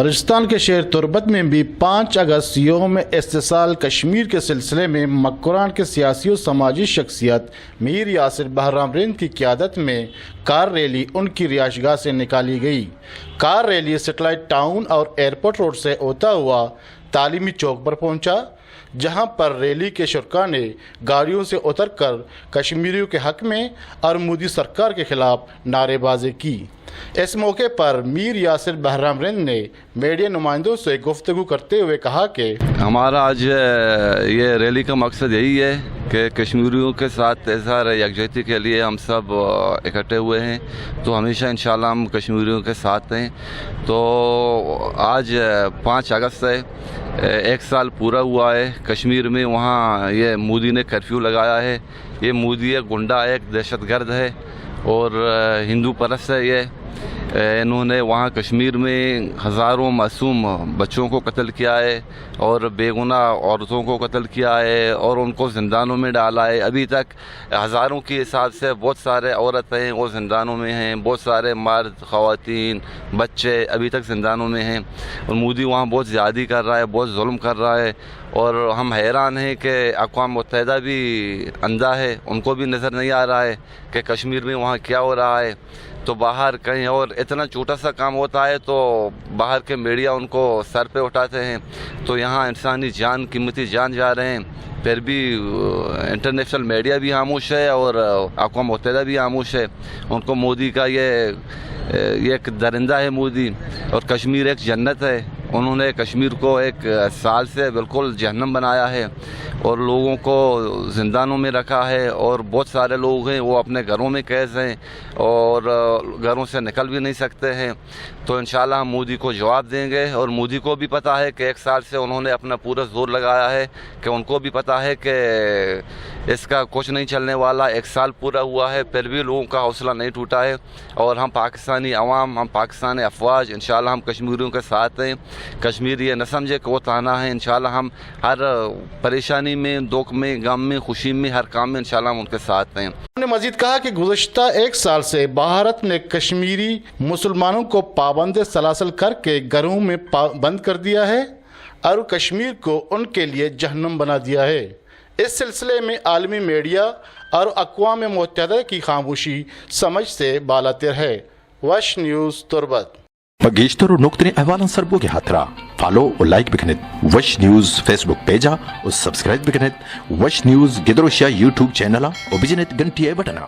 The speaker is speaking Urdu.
بلوچستان کے شہر تربت میں بھی 5 اگست یوم استحصال کشمیر کے سلسلے میں مکران کے سیاسی و سماجی شخصیت میر یاسر بہرام رند کی قیادت میں کار ریلی ان کی رہائش گاہ سے نکالی گئی۔ کار ریلی سیٹلائٹ ٹاؤن اور ایئرپورٹ روڈ سے ہوتا ہوا تعلیمی چوک پر پہنچا، جہاں پر ریلی کے شرکاء نے گاڑیوں سے اتر کر کشمیریوں کے حق میں اور مودی سرکار کے خلاف نعرے بازی کی۔ اس موقع پر میر یاسر بہرام رند نے میڈیا نمائندوں سے گفتگو کرتے ہوئے کہا کہ ہمارا آج یہ ریلی کا مقصد یہی ہے کہ کشمیریوں کے ساتھ اظہار یکجہتی کے لیے ہم سب اکٹھے ہوئے ہیں، تو ہمیشہ انشاءاللہ ہم کشمیریوں کے ساتھ ہیں۔ تو آج 5 اگست ہے، 1 سال پورا ہوا ہے کشمیر میں، وہاں یہ مودی نے کرفیو لگایا ہے۔ یہ مودی ایک گنڈا، ایک دہشت گرد ہے اور ہندو پرست ہے۔ یہ انہوں نے وہاں کشمیر میں ہزاروں معصوم بچوں کو قتل کیا ہے اور بے گناہ عورتوں کو قتل کیا ہے اور ان کو زندانوں میں ڈالا ہے۔ ابھی تک ہزاروں کے حساب سے بہت سارے عورتیں وہ زندانوں میں ہیں، بہت سارے مرد، خواتین، بچے ابھی تک زندانوں میں ہیں، اور مودی وہاں بہت زیادتی کر رہا ہے، بہت ظلم کر رہا ہے۔ اور ہم حیران ہیں کہ اقوام متحدہ بھی اندھا ہے، ان کو بھی نظر نہیں آ رہا ہے کہ کشمیر میں وہاں کیا ہو رہا ہے۔ تو باہر کہیں اور اتنا چھوٹا سا کام ہوتا ہے تو باہر کے میڈیا ان کو سر پہ اٹھاتے ہیں، تو یہاں انسانی جان، قیمتی جان جا رہے ہیں، پھر بھی انٹرنیشنل میڈیا بھی خاموش ہے اور اقوام متحدہ بھی خاموش ہے۔ ان کو مودی کا یہ ایک درندہ ہے مودی، اور کشمیر ایک جنت ہے۔ انہوں نے کشمیر کو 1 سال سے بالکل جہنم بنایا ہے اور لوگوں کو زندانوں میں رکھا ہے، اور بہت سارے لوگ ہیں وہ اپنے گھروں میں قید ہیں اور گھروں سے نکل بھی نہیں سکتے ہیں۔ تو انشاءاللہ ہم مودی کو جواب دیں گے، اور مودی کو بھی پتہ ہے کہ 1 سال سے انہوں نے اپنا پورا زور لگایا ہے، کہ ان کو بھی پتہ ہے کہ اس کا کچھ نہیں چلنے والا۔ 1 سال پورا ہوا ہے، پھر بھی لوگوں کا حوصلہ نہیں ٹوٹا ہے، اور ہم پاکستانی عوام، ہم پاکستانی افواج انشاءاللہ ہم کشمیریوں کے ساتھ ہیں۔ کشمیر یہ نہ سمجھے کہ وہ تانا ہے، انشاءاللہ ہم ہر پریشانی میں، دکھ میں، غم میں، خوشی میں، ہر کام میں انشاءاللہ ہم ان کے ساتھ ہیں۔ انہوں نے مزید کہا کہ گزشتہ 1 سال سے بھارت نے کشمیری مسلمانوں کو پابند سلاسل کر کے گھروں میں بند کر دیا ہے اور کشمیر کو ان کے لیے جہنم بنا دیا ہے۔ اس سلسلے میں عالمی میڈیا اور اقوام متحدہ کی خاموشی سمجھ سے بالاتر ہے۔ وش نیوز تربت بگیشتر اور نقطۂ احوالن سربو کے ہاتھرا فالو اور لائک بکنت وش نیوز فیس بک پیجا اور سبسکرائب بکنت وش نیوز گدروشیا یوٹیوب چینل اور بجنت گھنٹی بٹنا۔